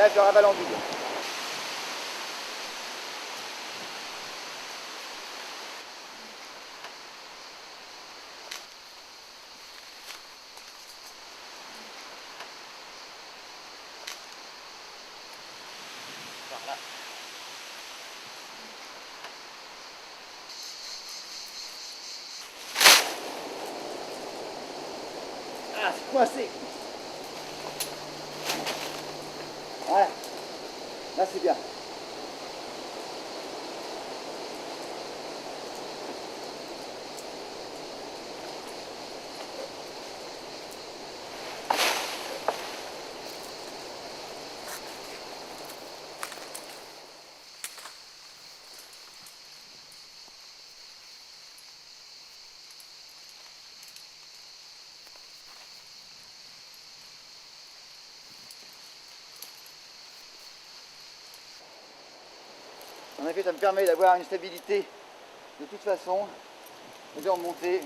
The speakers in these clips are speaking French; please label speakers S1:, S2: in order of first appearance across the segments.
S1: là je ravale en double. Voilà. Ah, c'est coincé. Voilà. Là, c'est bien. En effet, ça me permet d'avoir une stabilité de toute façon et de remonter.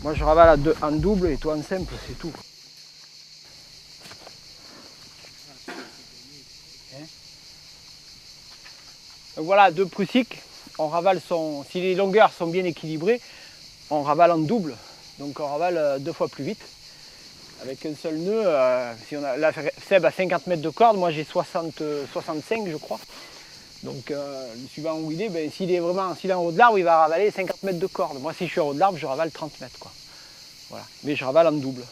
S1: Moi je ravale en double et toi en simple, c'est tout. Donc voilà, deux prussiques, on ravale si les longueurs sont bien équilibrées, on ravale en double. Donc on ravale 2 fois plus vite. Avec un seul nœud, si on a, là Seb a 50 mètres de corde, moi j'ai 65 je crois. Donc suivant où il est, ben, s'il est en haut de l'arbre, il va ravaler 50 mètres de corde. Moi si je suis en haut de l'arbre, je ravale 30 mètres quoi. Voilà. Mais je ravale en double.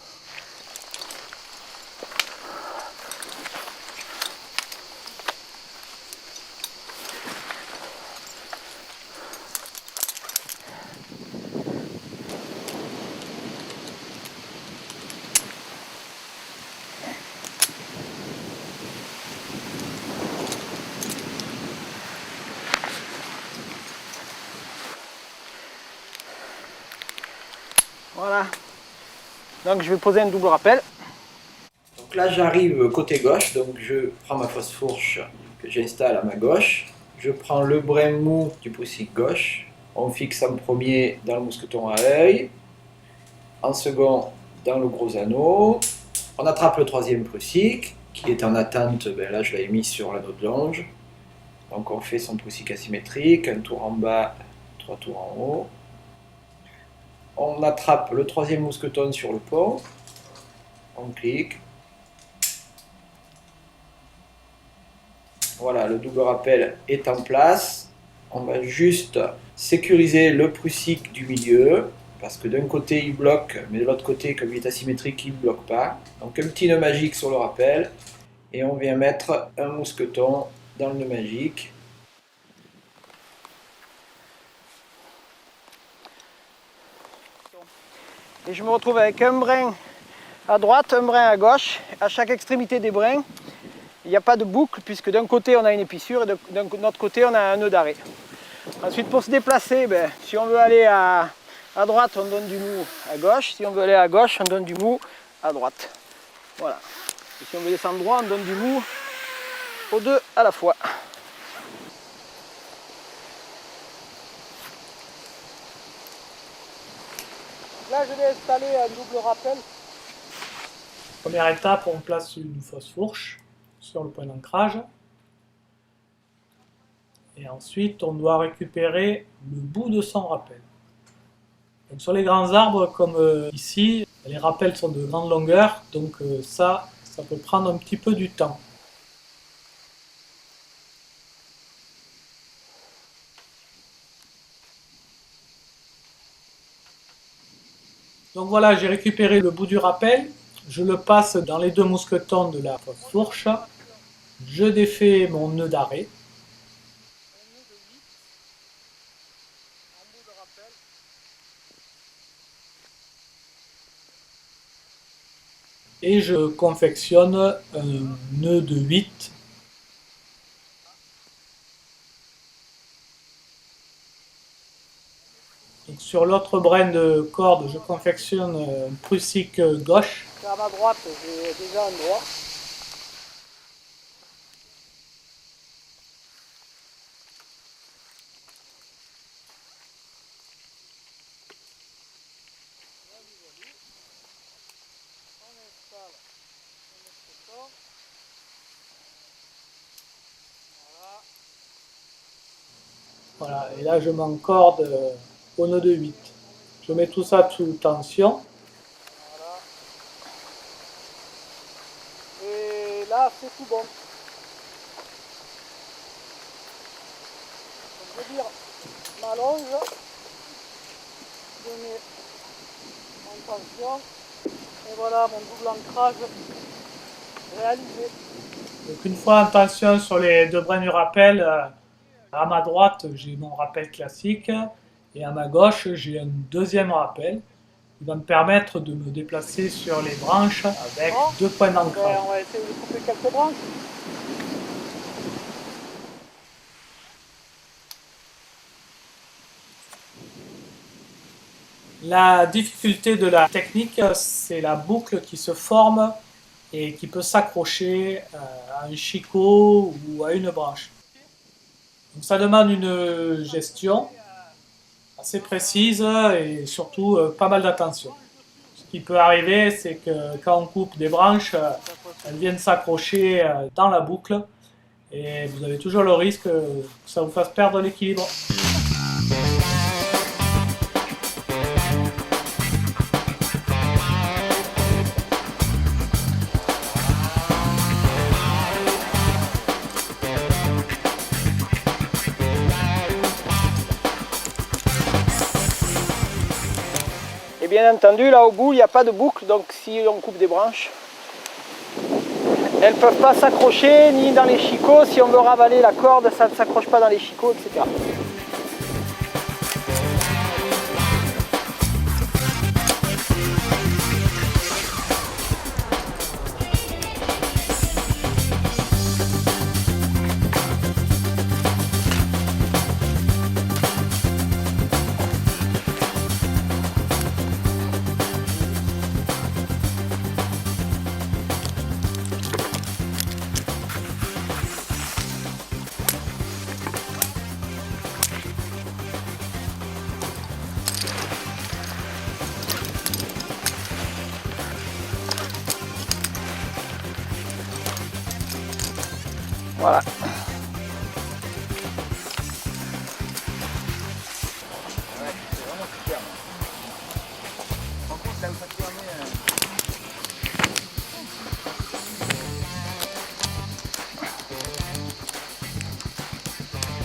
S1: Voilà. Donc je vais poser un double rappel.
S2: Donc là j'arrive côté gauche, donc je prends ma fausse fourche que j'installe à ma gauche. Je prends le brin mou du prussique gauche. On fixe en premier dans le mousqueton à œil. En second dans le gros anneau. On attrape le troisième prussique qui est en attente, ben là je l'avais mis sur l'anneau de longe. Donc on fait son prussique asymétrique, un tour en bas, 3 tours en haut. On attrape le troisième mousqueton sur le pont. On clique. Voilà, le double rappel est en place. On va juste sécuriser le prussique du milieu, parce que d'un côté il bloque, mais de l'autre côté, comme il est asymétrique, il ne bloque pas. Donc un petit nœud magique sur le rappel, et on vient mettre un mousqueton dans le nœud magique.
S1: Et je me retrouve avec un brin à droite, un brin à gauche. À chaque extrémité des brins, il n'y a pas de boucle, puisque d'un côté on a une épissure et de l'autre côté on a un nœud d'arrêt. Ensuite, pour se déplacer, ben, si on veut aller à droite, on donne du mou à gauche. Si on veut aller à gauche, on donne du mou à droite. Voilà. Et si on veut descendre droit, on donne du mou aux deux à la fois. Là, je vais installer un double rappel.
S3: Première étape, on place une fausse fourche sur le point d'ancrage. Et ensuite, on doit récupérer le bout de son rappel. Donc, sur les grands arbres, comme ici, les rappels sont de grande longueur, donc ça peut prendre un petit peu du temps. Donc voilà, j'ai récupéré le bout du rappel, je le passe dans les deux mousquetons de la fausse fourche, je défais mon nœud d'arrêt. Et je confectionne un nœud de 8. Sur l'autre brin de corde, je confectionne un prussique gauche.
S1: À ma droite, j'ai déjà un droit.
S3: Voilà, et là je m'encorde au nœud de 8. Je mets tout ça sous tension.
S1: Voilà. Et là, c'est tout bon. Donc, je vire ma longe, je mets en tension, et voilà mon double ancrage réalisé.
S3: Donc une fois en tension sur les deux brins du rappel, à ma droite j'ai mon rappel classique et à ma gauche j'ai un deuxième rappel qui va me permettre de me déplacer sur les branches avec deux points d'ancrage.
S1: On va essayer de couper quelques branches.
S3: La difficulté de la technique, c'est la boucle qui se forme et qui peut s'accrocher à un chicot ou à une branche. Donc ça demande une gestion assez précise et surtout pas mal d'attention. Ce qui peut arriver, c'est que quand on coupe des branches, elles viennent s'accrocher dans la boucle et vous avez toujours le risque que ça vous fasse perdre l'équilibre.
S1: Et bien entendu, là au bout, il n'y a pas de boucle, donc si on coupe des branches, elles ne peuvent pas s'accrocher ni dans les chicots. Si on veut ravaler la corde, ça ne s'accroche pas dans les chicots, etc. Voilà.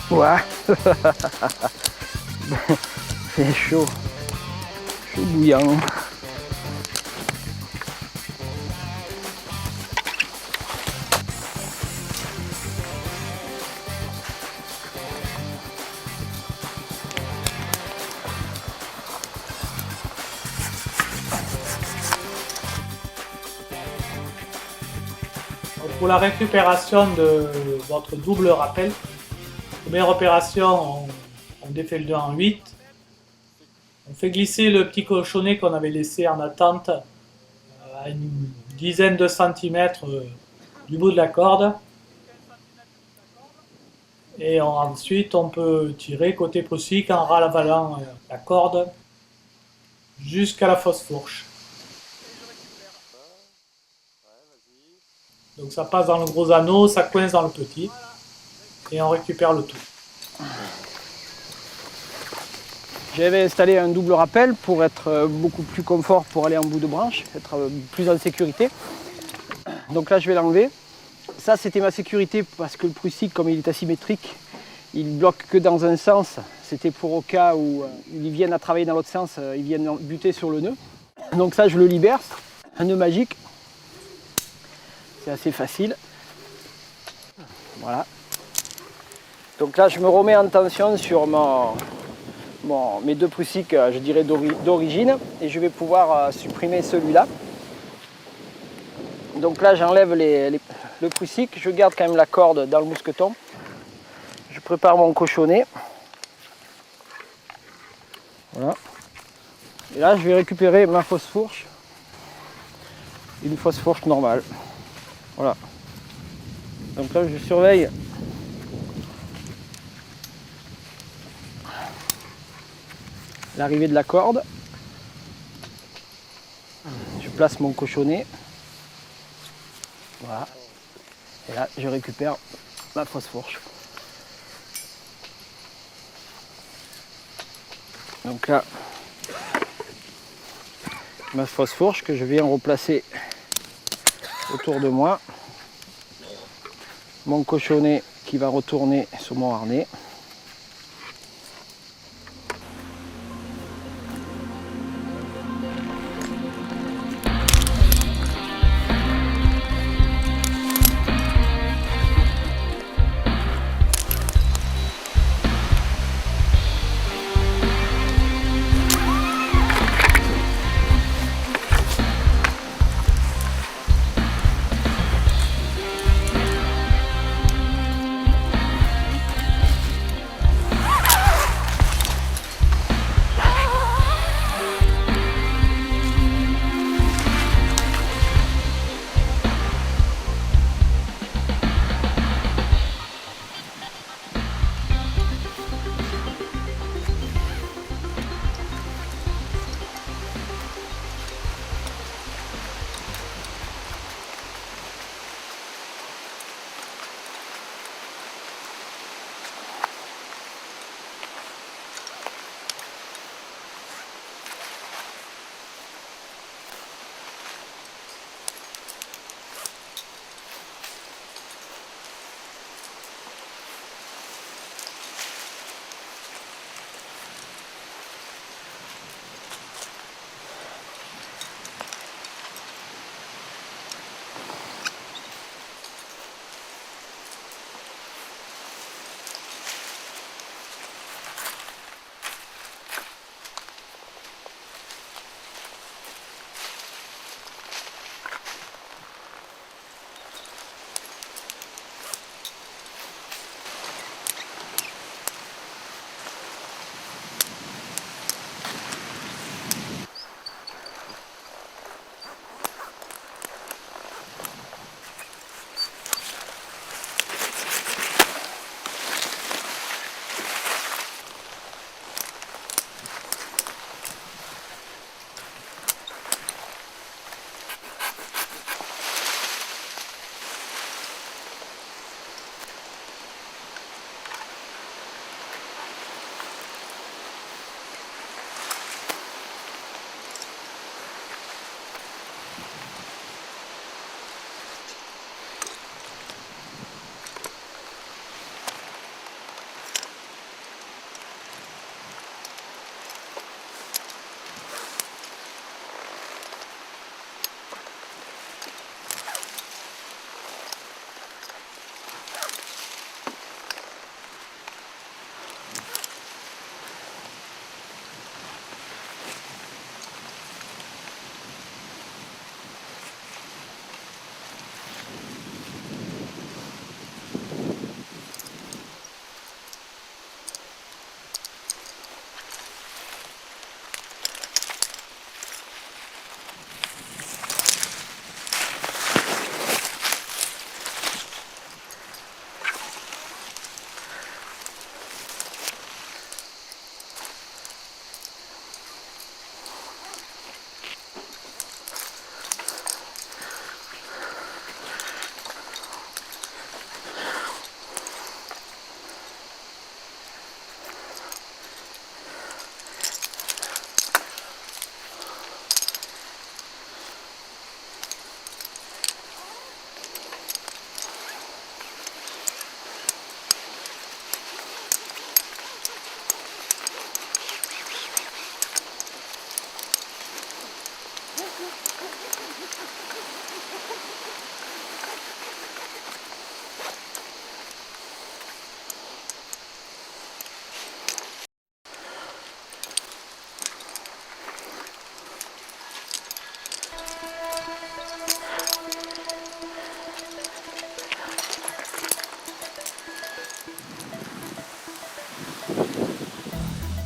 S1: Ouais. C'est chaud. Chaud bouillant.
S3: Pour la récupération de votre double rappel, première opération, on défait le 2 en 8. On fait glisser le petit cochonnet qu'on avait laissé en attente à une dizaine de centimètres du bout de la corde. Et ensuite, on peut tirer côté prussique en ravalant la corde jusqu'à la fausse fourche. Donc ça passe dans le gros anneau, ça coince dans le petit et on récupère le tout.
S1: J'avais installé un double rappel pour être beaucoup plus confort pour aller en bout de branche, être plus en sécurité. Donc là je vais l'enlever. Ça c'était ma sécurité parce que le prussique, comme il est asymétrique, il bloque que dans un sens. C'était pour au cas où ils viennent à travailler dans l'autre sens, ils viennent buter sur le nœud. Donc ça je le libère, un nœud magique. C'est assez facile. Voilà. Donc là je me remets en tension sur mes deux prussiques, je dirais d'origine, et je vais pouvoir supprimer celui-là. Donc là j'enlève le prussique, je garde quand même la corde dans le mousqueton. Je prépare mon cochonnet. Voilà. Et là, je vais récupérer ma fausse fourche. Une fausse fourche normale. Voilà. Donc là, je surveille l'arrivée de la corde. Je place mon cochonnet. Voilà. Et là, je récupère ma fausse fourche. Donc là, ma fausse fourche que je viens replacer autour de moi. Mon cochonnet qui va retourner sur mon harnais.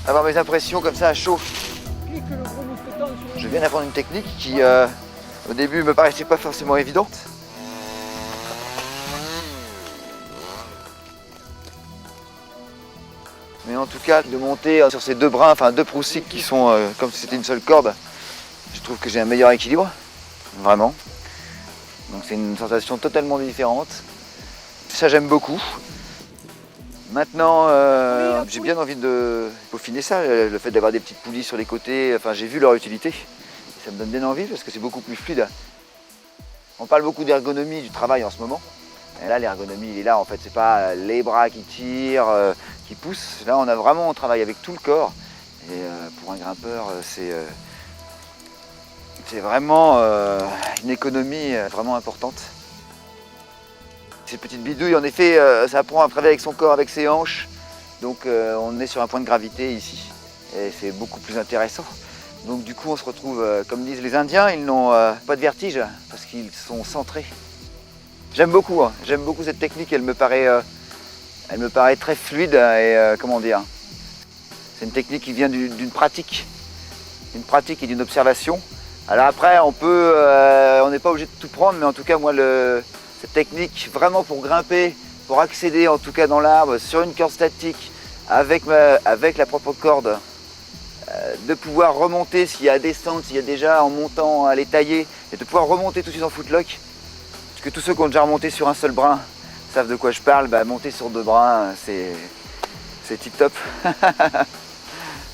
S4: Avoir mes impressions comme ça à chaud.
S1: que le gros mousqueton sur
S4: Je viens d'apprendre une technique qui, au début, me paraissait pas forcément évidente. Mais en tout cas, de monter sur ces deux brins, enfin deux proussiques qui sont comme si c'était une seule corde, je trouve que j'ai un meilleur équilibre, vraiment. Donc c'est une sensation totalement différente. Ça, j'aime beaucoup. Maintenant, j'ai bien envie de peaufiner ça, le fait d'avoir des petites poulies sur les côtés, enfin j'ai vu leur utilité. Ça me donne bien envie parce que c'est beaucoup plus fluide. On parle beaucoup d'ergonomie du travail en ce moment. Et là, l'ergonomie, il est là en fait. C'est pas les bras qui tirent, qui poussent. Là, on travaille avec tout le corps. Et pour un grimpeur, c'est vraiment une économie vraiment importante. Ces petites bidouilles, en effet, ça apprend à travailler avec son corps, avec ses hanches. Donc on est sur un point de gravité ici. Et c'est beaucoup plus intéressant. Donc du coup, on se retrouve, comme disent les Indiens, ils n'ont pas de vertige parce qu'ils sont centrés. J'aime beaucoup cette technique, elle me paraît très fluide et comment dire. C'est une technique qui vient d'une pratique et d'une observation. Alors après, on n'est pas obligé de tout prendre, mais en tout cas, moi, cette technique, vraiment pour grimper, pour accéder en tout cas dans l'arbre, sur une corde statique, avec la propre corde, de pouvoir remonter s'il y a à descendre, s'il y a déjà en montant à les tailler, et de pouvoir remonter tout de suite en footlock. Parce que tous ceux qui ont déjà remonté sur un seul brin savent de quoi je parle, monter sur deux brins, c'est tip top.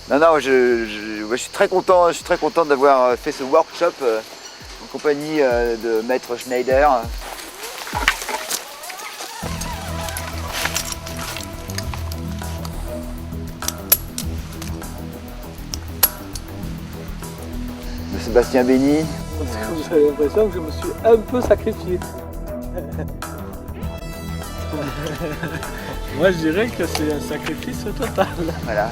S4: Non, je suis très content d'avoir fait ce workshop en compagnie de Maître Schneider. De Sébastien Béni.
S1: Vous avez l'impression que je me suis un peu sacrifié.
S3: Moi je dirais que c'est un sacrifice total.
S4: Voilà.